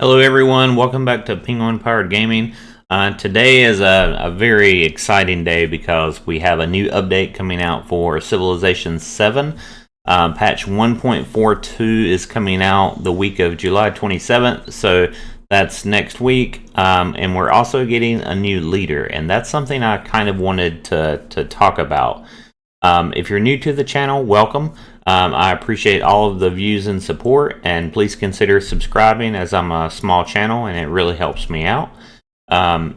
Hello everyone, welcome back to Penguin Powered Gaming. Today is a very exciting day because we have a new update coming out for Civilization 7. Patch 1.42 is coming out the week of July 27th, so that's next week. And we're also getting a new leader, and that's something I kind of wanted to talk about. If you're new to the channel, welcome. I appreciate all of the views and support, and please consider subscribing as I'm a small channel and it really helps me out.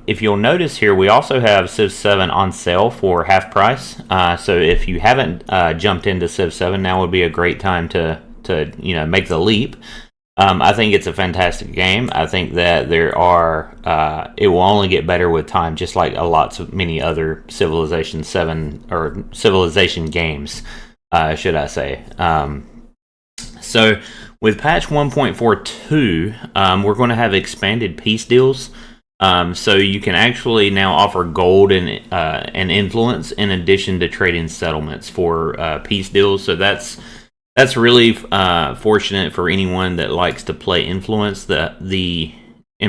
If you'll notice here, we also have Civ 7 on sale for half price. So if you haven't jumped into Civ 7, now would be a great time to make the leap. I think it's a fantastic game. I think that it will only get better with time, just like many other Civilization 7 or Civilization games, should I say. So with patch 1.42, we're going to have expanded peace deals. So you can actually now offer gold and influence in addition to trading settlements for peace deals. So that's really fortunate for anyone that likes to play influence. In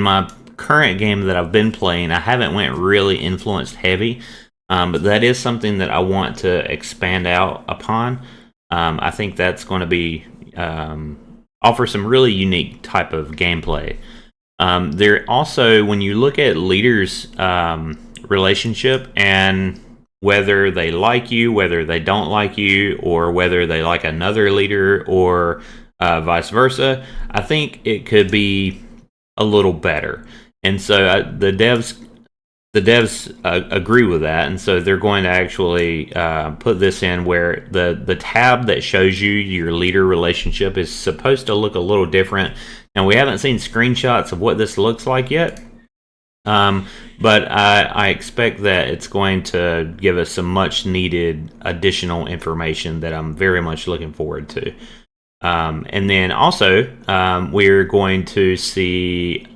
my current game that I've been playing, I haven't went really influenced heavy, but that is something that I want to expand out upon. I think that's going to be offer some really unique type of gameplay. There also, when you look at leaders' relationship and whether they like you, whether they don't like you, or whether they like another leader, or vice versa, I think it could be a little better. And so the devs agree with that, and so they're going to actually put this in where the tab that shows you your leader relationship is supposed to look a little different. Now, we haven't seen screenshots of what this looks like yet, but I expect that it's going to give us some much needed additional information that I'm very much looking forward to. And then also, we're going to see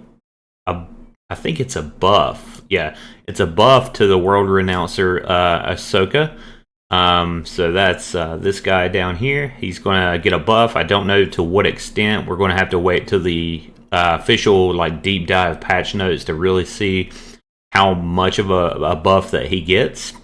I think it's a buff. Yeah, it's a buff to the world renouncer Ahsoka. So that's this guy down here. He's going to get a buff. I don't know to what extent. We're going to have to wait till the official deep dive patch notes to really see how much of a buff that he gets.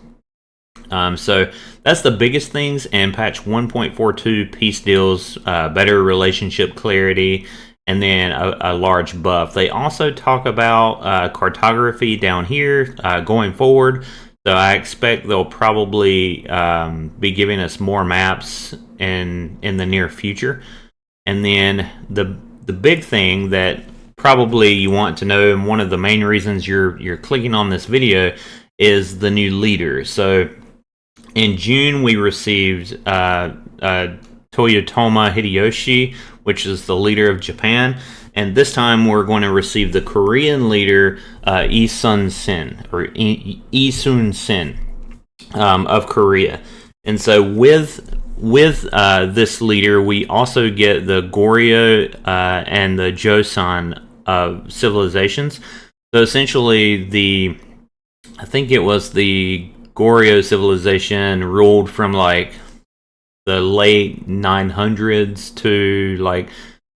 So that's the biggest things. And patch 1.42 peace deals, better relationship clarity, and then a large buff. They also talk about cartography down here going forward. So I expect they'll probably be giving us more maps in the near future. And then the big thing that probably you want to know, and one of the main reasons you're clicking on this video, is the new leader. So in June we received Toyotomi Hideyoshi, which is the leader of Japan, and this time we're going to receive the Korean leader Lee Sun-sin of Korea. And so with this leader, we also get the Goryeo and the Joseon civilizations. So essentially, I think it was the Goryeo civilization ruled from the late 900s to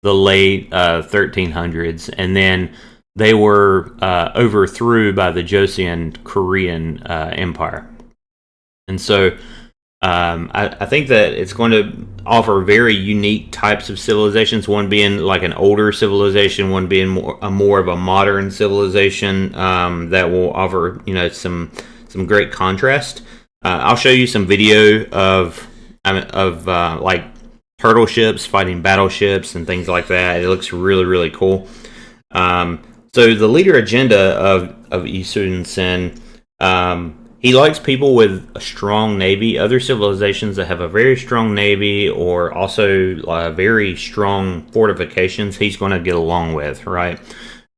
the late 1300s, and then they were overthrew by the Joseon Korean Empire. And so I think that it's going to offer very unique types of civilizations, one being like an older civilization, one being more of a modern civilization that will offer some great contrast. I'll show you some video of turtle ships fighting battleships and things like that. It looks really, really cool. So the leader agenda of Lee Sun-sin, he likes people with a strong navy. Other civilizations that have a very strong navy or also very strong fortifications, he's going to get along with, right?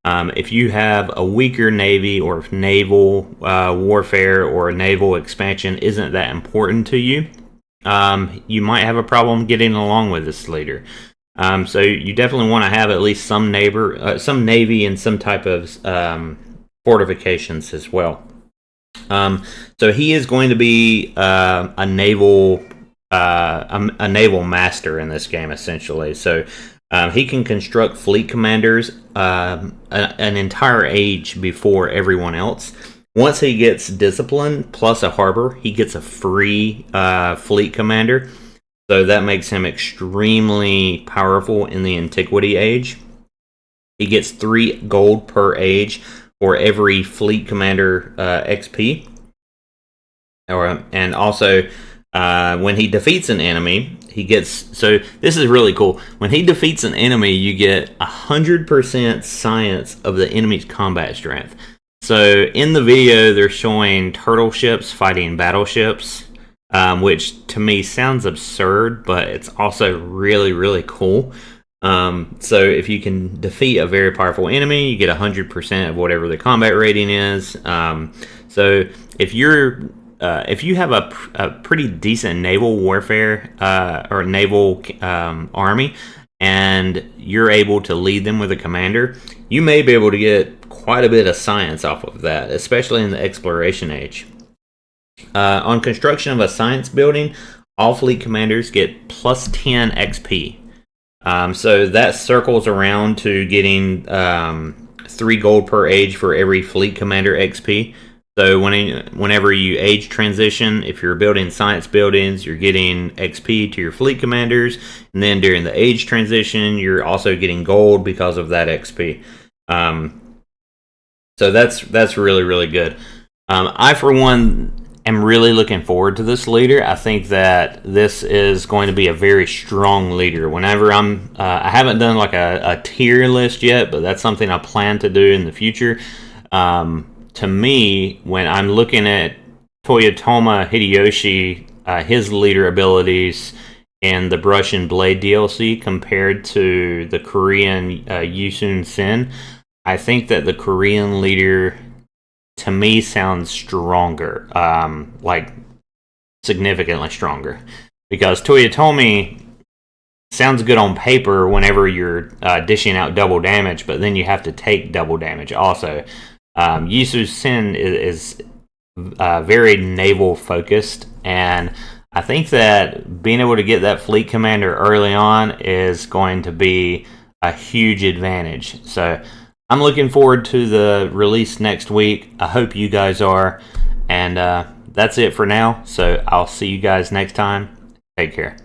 If you have a weaker navy, or if naval warfare or naval expansion isn't that important to you, you might have a problem getting along with this leader. So you definitely want to have at least some navy and some type of fortifications as well. So he is going to be a naval master in this game, essentially. So He can construct fleet commanders an entire age before everyone else. Once he gets discipline plus a harbor, he gets a free fleet commander. So that makes him extremely powerful in the Antiquity Age. He gets 3 gold per age for every fleet commander XP. And also, when he defeats an enemy, he gets... So this is really cool. When he defeats an enemy, you get 100% science of the enemy's combat strength. So in the video, they're showing turtle ships fighting battleships, which to me sounds absurd, but it's also really, really cool. So if you can defeat a very powerful enemy, you get 100% of whatever the combat rating is. So if you have a pretty decent naval warfare or naval army, and you're able to lead them with a commander, you may be able to get quite a bit of science off of that, especially in the exploration age. On construction of a science building, all fleet commanders get plus 10 XP. So that circles around to getting 3 gold per age for every fleet commander XP. So whenever you age transition, if you're building science buildings, you're getting XP to your fleet commanders, and then during the age transition, you're also getting gold because of that XP. So that's really, really good. I, for one, am really looking forward to this leader. I think that this is going to be a very strong leader. Whenever I haven't done like a tier list yet, but that's something I plan to do in the future. To me, when I'm looking at Toyotomi Hideyoshi, his leader abilities in the Brush and Blade DLC compared to the Korean Yusun Sen, I think that the Korean leader, to me, sounds stronger, like significantly stronger. Because Toyotomi sounds good on paper whenever you're dishing out double damage, but then you have to take double damage also. Yusun Sen is very naval focused, and I think that being able to get that fleet commander early on is going to be a huge advantage. So I'm looking forward to the release next week. I hope you guys are, and that's it for now. So I'll see you guys next time. Take care.